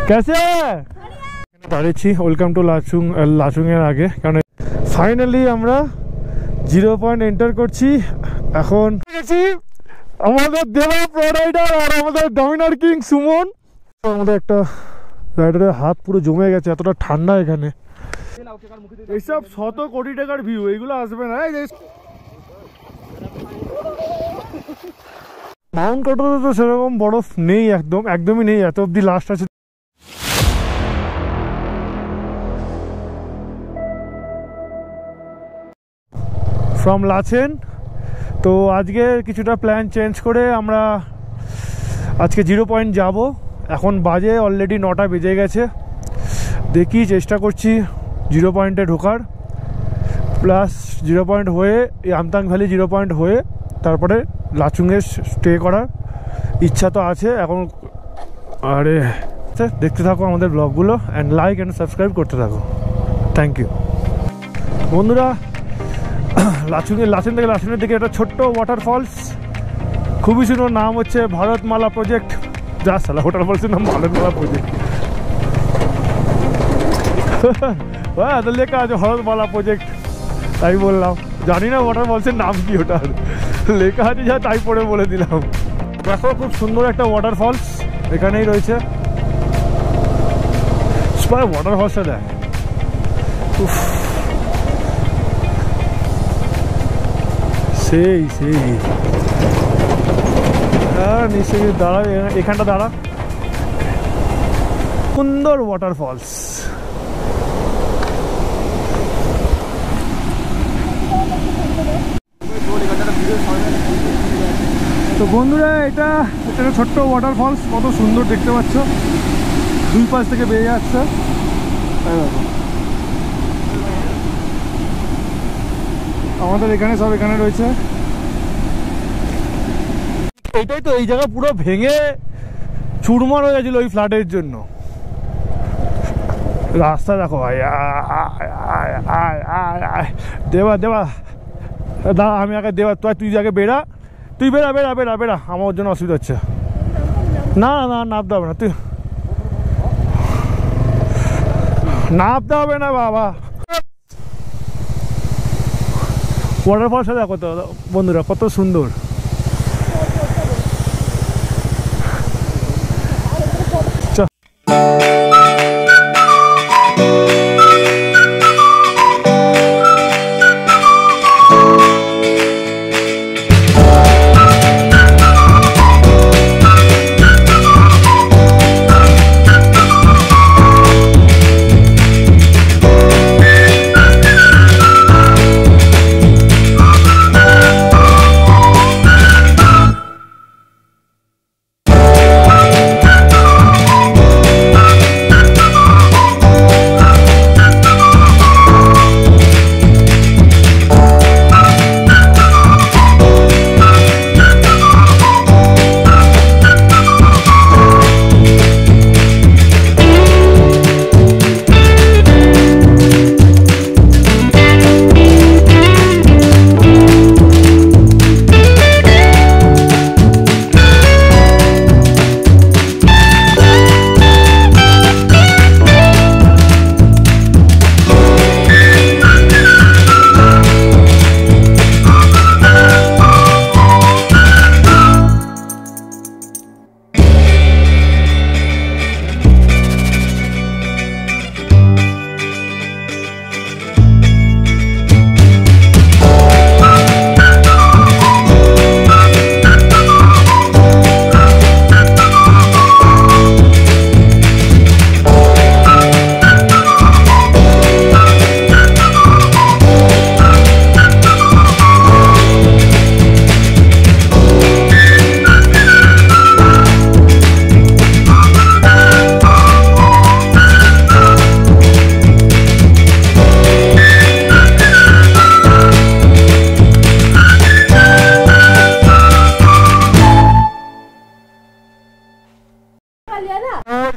कैसे দাঁড়িয়েছি welcome to Lachung এর আগে, কারণ ফাইনালি আমরা 0 পয়েন্ট এন্টার করছি। এখন আমাদের দেবা প্রো রাইডার আর আমাদের ডমিনার কিং সুমন। আমাদের একটা রাইডারের হাত পুরো জমে গেছে, এতটা ঠান্ডা এখানে। এইসব 100 কোটি টাকার ভিউ, এইগুলো আসবে না। মাউন্ট কাটোতে তো সেরকম বরফ নেই, একদমই নেই, এত অব্দি লাস্ট আছে। ফ্রম লাচেন। তো আজকে কিছুটা প্ল্যান চেঞ্জ করে আমরা আজকে 0 পয়েন্ট যাব। এখন বাজে অলরেডি 9টা বেজে গেছে। দেখি চেষ্টা করছি 0 পয়েন্টে ঢোকার, প্লাস 0 পয়েন্ট হয়ে আমতাং ভ্যালি 0 পয়েন্ট হয়ে তারপরে লাচুংয়ে স্টে করার ইচ্ছা তো আছে এখন। আরে দেখতে থাকো আমাদের ব্লগগুলো অ্যান্ড লাইক অ্যান্ড সাবস্ক্রাইব করতে থাকো। থ্যাংক ইউ বন্ধুরা। লাচেন থেকে লাচুংয়ের দিকে একটা ছোট্ট ওয়াটারফলস, খুবই সুন্দর। নাম হচ্ছে ভারতমালা প্রজেক্ট। যা সালা ওয়াটারফলসের নাম ভারতমালা প্রজেক্ট। হ্যাঁ তো লেখা আছে ভারতমালা প্রজেক্ট, তাই বললাম। জানি না ওয়াটারফলসের নাম কি, ওটা লেখা আছে যা তাই পড়ে বলে দিলাম। দেখো খুব সুন্দর একটা ওয়াটারফলস এখানেই রয়েছে। ওয়াটারফলসটা দেখ, সেই নিশ্চয়ই দাঁড়া, এখানটা দাঁড়া। সুন্দর ওয়াটারফলস। তো বন্ধুরা এটা একটা ছোট্ট ওয়াটারফলস, কত সুন্দর দেখতে পাচ্ছ, দুই পাশ থেকে বেরিয়ে যাচ্ছে। আমাদের এখানে সব এখানে রয়েছে। এইটাই তো, এই জায়গা পুরো ভেঙে চুরমার হয়ে গেছিল ওই ফ্লাডের জন্য। রাস্তা দেখো ভাই, দেবা দাঁড়া, আমি আগে দেবা, তুই আগে বেরা, তুই বেরা, আমার জন্য অসুবিধা হচ্ছে। না নামতে হবে না, তুই নামতে হবে না বাবা। ওয়াটারফলসটা দেখো তো বন্ধুরা, কত সুন্দর।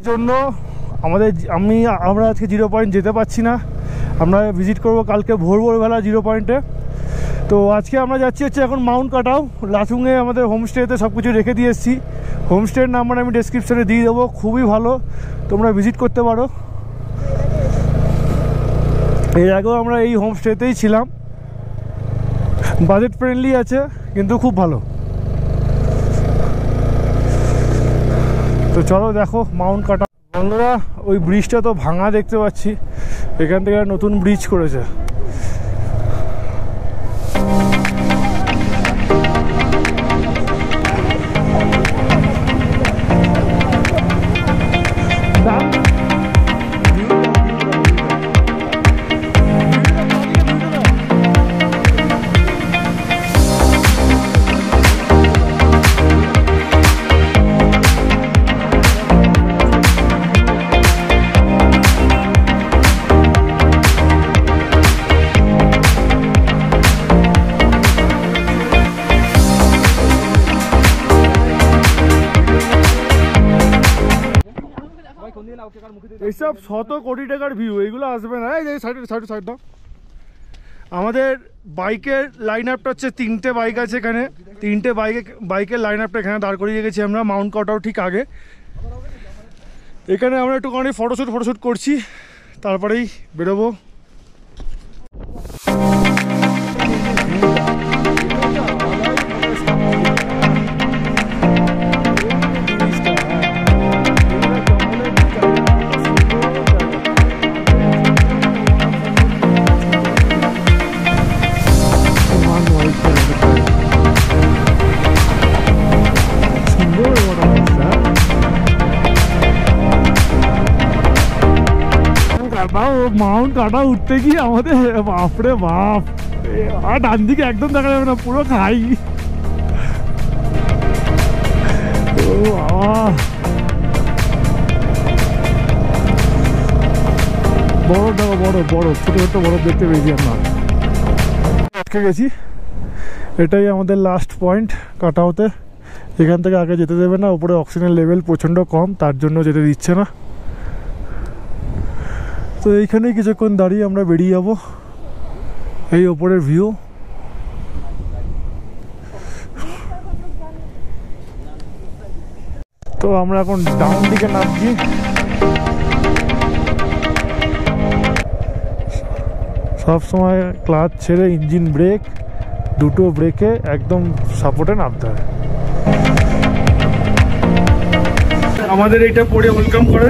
জন্য আমরা আজকে 0 পয়েন্ট যেতে পারছি না। আমরা ভিজিট করব কালকে ভোরবেলা 0 পয়েন্টে। তো আজকে আমরা যাচ্ছি হচ্ছে এখন মাউন্ট কাটাও। লাচুংয়ে আমাদের হোমস্টেতে সব কিছু রেখে দিয়ে এসেছি। হোমস্টের নাম্বার আমি ডেসক্রিপশনে দিয়ে দেবো, খুবই ভালো, তোমরা ভিজিট করতে পারো। এর আগেও আমরা এই হোমস্টেতেই ছিলাম, বাজেট ফ্রেন্ডলি আছে কিন্তু খুব ভালো। তো চলো দেখো মাউন্ট কাটা। বন্ধুরা ওই ব্রিজটা তো ভাঙা দেখতে পাচ্ছি, এখান থেকে নতুন ব্রিজ করেছে। এইসব শত কোটি টাকার ভিউ, এইগুলো আসবে না। এই যে সাইড দাও। আমাদের বাইকের লাইন আপটা হচ্ছে 3টে বাইক আছে এখানে, 3টে বাইকের লাইন আপটা এখানে দাঁড় করিয়ে রেখেছি আমরা, মাউন্ট কাটাও ঠিক আগে। এখানে আমরা একটুখানি ফটোশ্যুট করছি, তারপরেই বেরোবো। মাউন্ট কাটা উঠতে গিয়ে আমাদের বাপরে বাপ, আর ডান দিকে একদম দেখা যাবে না, পুরো খাই। ও বাবা, বরফ দেখো, বরফ ছোট ছোট বরফ দেখতে পেয়েছি আমরা। আটকে গেছি, এটাই আমাদের লাস্ট পয়েন্ট কাটাওতে। এখান থেকে আগে যেতে দেবে না, উপরে অক্সিজেন লেভেল প্রচণ্ড কম, তার জন্য যেতে দিচ্ছে না। তো এইখানেই কিছুক্ষণ দাঁড়িয়ে আমরা বেরিয়ে যাব। এই ওপরের ভিউ, তো আমরা এখন ডাউন দিকে নামছি। সব সময় ক্লাচ ছেড়ে ইঞ্জিন ব্রেক, দুটো ব্রেকে একদম সাপোর্টে নামতে হয়। আমাদের এটা পরে ওয়েলকাম করে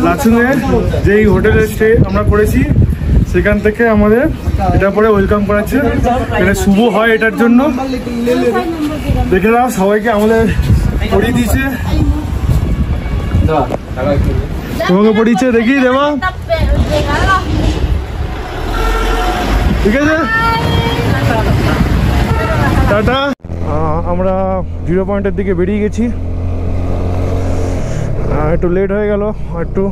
লাচুংয়ের যেই হোটেলে স্টে আমরা করেছি, সেখান থেকে আমাদের এটা পরে ওয়েলকাম করাচ্ছে। এটা শুভ হয় এটার জন্য। দেখে দাও সবাইকে আমাদের পড়িয়ে দিয়েছে, তোমাকে পড়িয়েছে, দেখি দেবা, ঠিক আছে টাটা। আমরা 0 পয়েন্টের দিকে বেরিয়ে গেছি, একটু লেট হয়ে গেল, একটু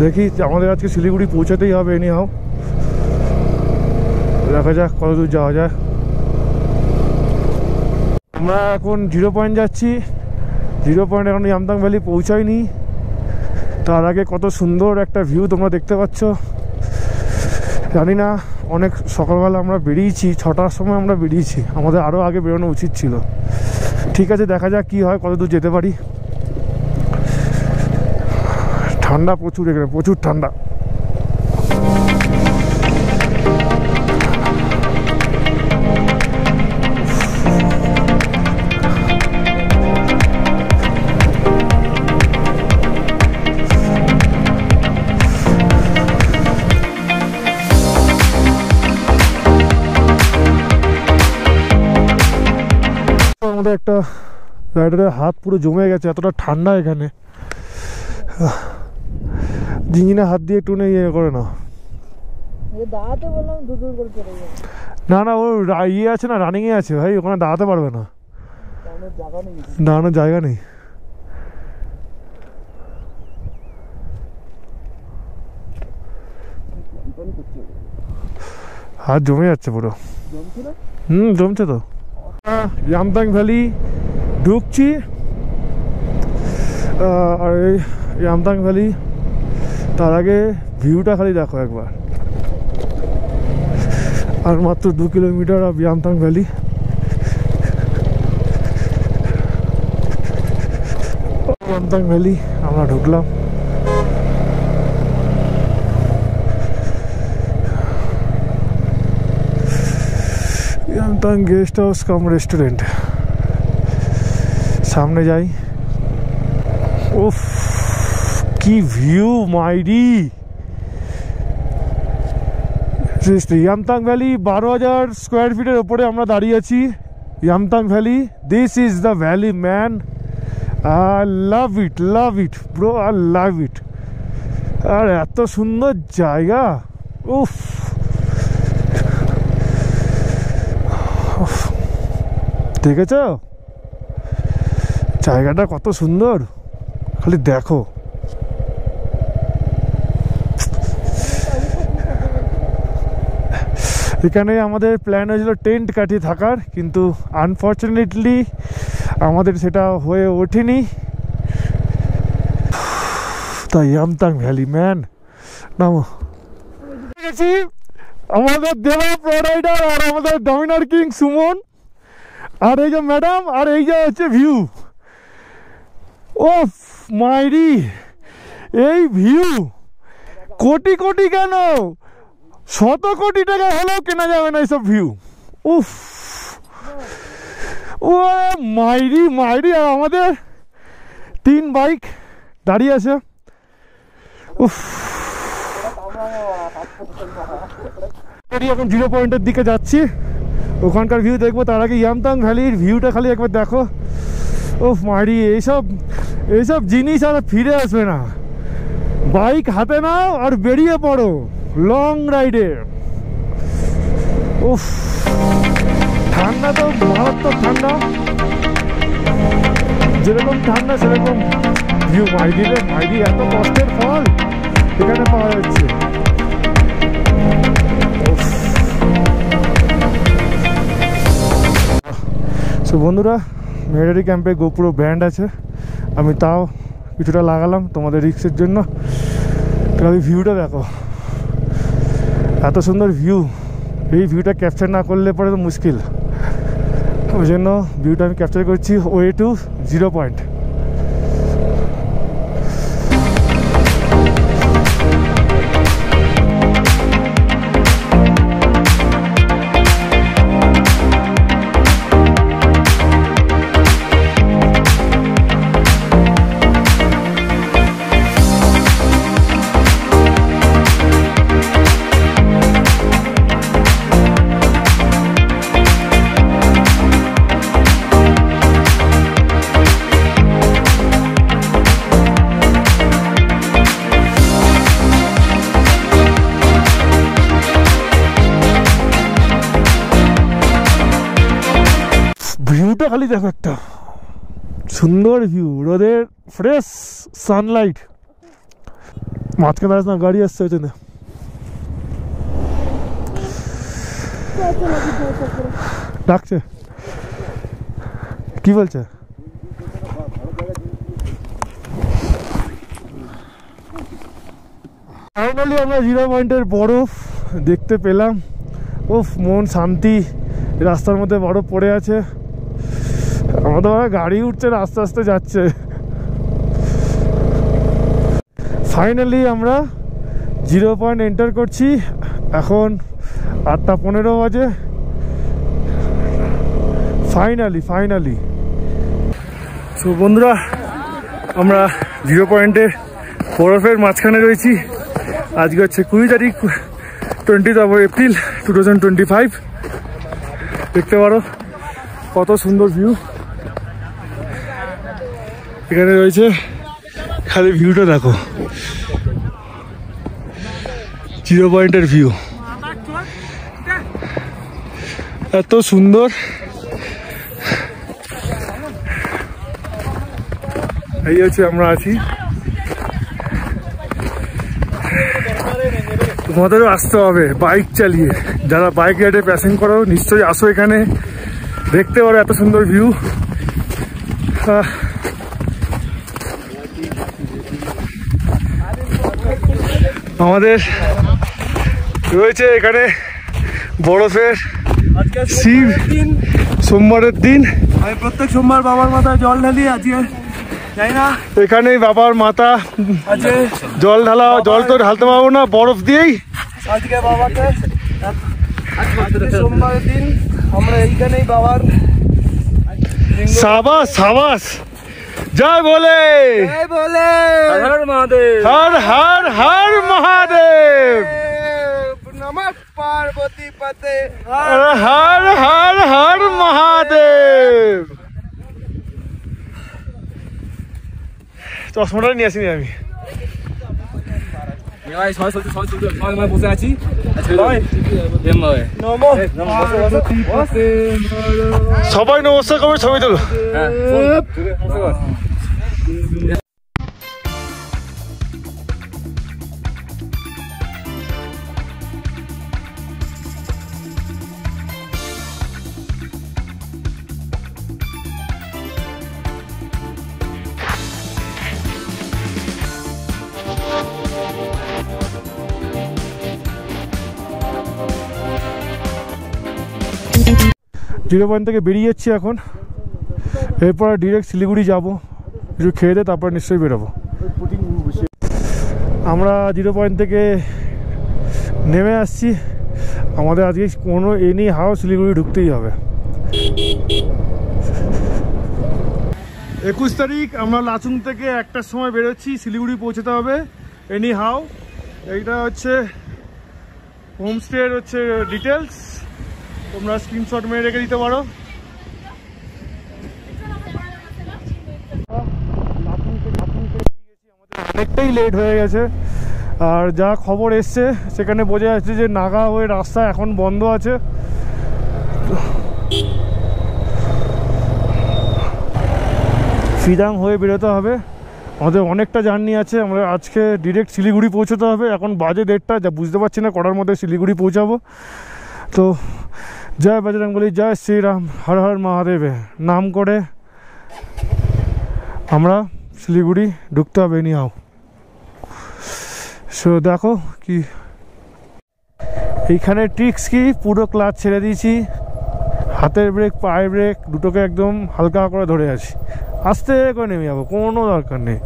দেখি আমাদের আজকে শিলিগুড়ি পৌঁছাতেই হবে এনি হাও, দেখা যাক কত দূর যাওয়া যায়। আমরা এখন 0 পয়েন্ট যাচ্ছি। 0 পয়েন্ট এখন ইয়ামথাং ভ্যালি পৌঁছায়নি, তার আগে কত সুন্দর একটা ভিউ তোমরা দেখতে পাচ্ছ। জানি না, অনেক সকালবেলা আমরা বেরিয়েছি, 6টার সময় আমরা বেরিয়েছি, আমাদের আরও আগে বেরোনো উচিত ছিল। ঠিক আছে, দেখা যাক কী হয়, কত দূর যেতে পারি। ঠান্ডা প্রচুর, এখানে প্রচুর ঠান্ডা। আমাদের একটা রাইডারের হাত পুরো জমে গেছে, এতটা ঠান্ডা এখানে। জিঞ্জিনে হাত দিয়ে একটু ইয়ে করে না, না না, ও ইয়ে আছে না, রানিংয়ে আছে ভাই, ওখানে দাঁড়াতে পারবে না, দাঁড়ানোর জায়গা নেই। হাত জমে যাচ্ছে পুরো, জমছে তো। ইয়ামথাং ভ্যালি ঢুকছি, আর এই ইয়ামথাং ভ্যালি, তার আগে ভিউটা খালি দেখো একবার। আর মাত্র 2 kilometre of Yumthang valley. Yumthang valley আমরা ঢুকলাম। ইয়ামতাং গেস্ট হাউস কাম রেস্টুরেন্ট, সামনে যাই। উফ কি ভিউ মাইরি! ইয়ামতাং ভ্যালি 12,000 স্কোয়ার ফিটের ওপরে আমরা দাঁড়িয়ে আছি। Yumthang valley, this is the valley man. I love it bro, I love it। আর এত সুন্দর জায়গা, উফ দেখেছ জায়গাটা কত সুন্দর, খালি দেখো। এখানে আমাদের প্ল্যান হয়েছিল টেন্ট কাটিয়ে থাকার, কিন্তু আনফর্চুনেটলি আমাদের সেটা হয়ে ওঠেনি। তাই ইয়ামতাং ভ্যালি ম্যান নামো। গেছি আমাদের দেবা প্রো রাইডার আর আমাদের ডমিনার কিং সুমন, আর এই যে ম্যাডাম, আর এই যে হচ্ছে ভিউ। ও মাইরি, এই ভিউ কোটি কোটি কেন, শত কোটি টাকা হলেও কেনা যাবে না এইসব ভিউ। উফ ও মাইরি মাইরি। আর আমাদের 3 বাইক দাঁড়িয়ে আছে। উফ এখন 0 পয়েন্টের দিকে যাচ্ছি, ওখানকার ভিউ দেখবো। তার আগে ইয়ামতাং ভ্যালির ভিউটা খালি একবার দেখো। উফ মাইরি, এইসব জিনিস আর ফিরে আসবে না। বাইক হাতে নাও আর বেরিয়ে পড়ো লং রাইডে। উফ ঠান্ডা তো মারাত্মক ঠান্ডা, যেরকম ঠান্ডা সেরকম ভিউ। মাইরিরে মাইরি এত কষ্টের ফল এখানে পাওয়া যাচ্ছে। সো বন্ধুরা, মেহেরি ক্যাম্পে গোপ্রো ব্যান্ড আছে, আমি তাও কিছুটা লাগালাম তোমাদের রিক্সের জন্য। তবে ভিউটা দেখো, এত সুন্দর ভিউ, এই ভিউটা ক্যাপচার না করলে পরে তো মুশকিল। ওই জন্য ভিউটা আমি ক্যাপচার করছি ওয়ে টু 0 পয়েন্ট। ভিউটা খালি দেখো, একটা সুন্দর ভিউ, রোদের ফ্রেশ সানলাইট। মাঝখানে আস না, গাড়ি আসছে ওইখানে। ডাকছে, কি বলছে? ফাইনালি আমরা 0 পয়েন্টের বরফ দেখতে পেলাম। উফ মন শান্তি। রাস্তার মধ্যে বরফ পড়ে আছে, আমাদের গাড়ি উঠছে, আস্তে আস্তে যাচ্ছে। ফাইনালি আমরা 0 পয়েন্ট এন্টার করছি। এখন 8:15 বাজে। ফাইনালি তো বন্ধুরা, আমরা 0 পয়েন্টে বরফের মাঝখানে রয়েছি। আজকে হচ্ছে 20 তারিখ, 20th এপ্রিল 2025। দেখতে পারো কত সুন্দর ভিউ এখানে রয়েছে। খালি ভিউটা দেখো, 0 পয়েন্টের ভিউ এত সুন্দর। এই হচ্ছে আমরা আছি। তোমাদেরও আসতে হবে বাইক চালিয়ে, যারা বাইক রাইডে প্যাসেন করো নিশ্চয়ই আসো, এখানে দেখতে পারো এত সুন্দর ভিউ। আমাদের রয়েছে এখানে বরফের শিব, সোমবারের দিন। আমি প্রত্যেক সোমবার বাবার মাথায় জল ঢালি। আজকে এখানেই বাবার মাথা জল ঢালা, জল তো ঢালতে পারবো না, বরফ দিয়েই। আজকে বাবাকে সোমবারের দিন আমরা এইখানেই বাবার সাবাস সাবাস, জয় বলে হর মহাদেব, হর হর হর মহাদেব, নমঃ পার্বতী পতে, হর হর হর হর মহাদেব। চশমাটা নিয়ে আসিনি আমি। বসে আছি। সবাই নমস্কার করবে, ছবি তোলো। জিরো পয়েন্ট থেকে বেরিয়ে যাচ্ছি এখন, এরপর ডিরেক্ট শিলিগুড়ি যাব, কিছু খেয়ে দিয়ে তারপর নিশ্চয়ই বেরোবো। আমরা জিরো পয়েন্ট থেকে নেমে আসছি, আমাদের আজকে কোনো এনি হাও শিলিগুড়ি ঢুকতেই হবে। 21 তারিখ আমরা লাচুং থেকে 1টার সময় বেরোচ্ছি, শিলিগুড়ি পৌঁছতে হবে এনি হাও। এইটা হচ্ছে হোমস্টের হচ্ছে ডিটেলস, তোমরা স্ক্রিনশট মেরে রেখে দিতে পারো। অনেকটাই লেট হয়ে গেছে, আর যা খবর এসছে সেখানে বোঝা যাচ্ছে যে নাগা হয়ে রাস্তা এখন বন্ধ আছে। ফিদাং হয়ে বেরোতে হবে, আমাদের অনেকটা জার্নি আছে। আমরা আজকে ডিরেক্ট শিলিগুড়ি পৌঁছতে হবে, এখন বাজে 1:30, যা বুঝতে পারছি না কটার মধ্যে শিলিগুড়ি পৌঁছাবো। তো জয় বজরং বলি, জয় শ্রীরাম, হর হর মহাদেব নাম করে আমরা শিলিগুড়ি ঢুকতে হবে নিহাও। সো দেখো কি এইখানে ট্রিক্স কি, পুরো ক্লাচ ছেড়ে দিয়েছি, হাতের ব্রেক পায়ের ব্রেক দুটোকে একদম হালকা করে ধরে আছি, আস্তে করে নেমে যাবো, কোনো দরকার নেই।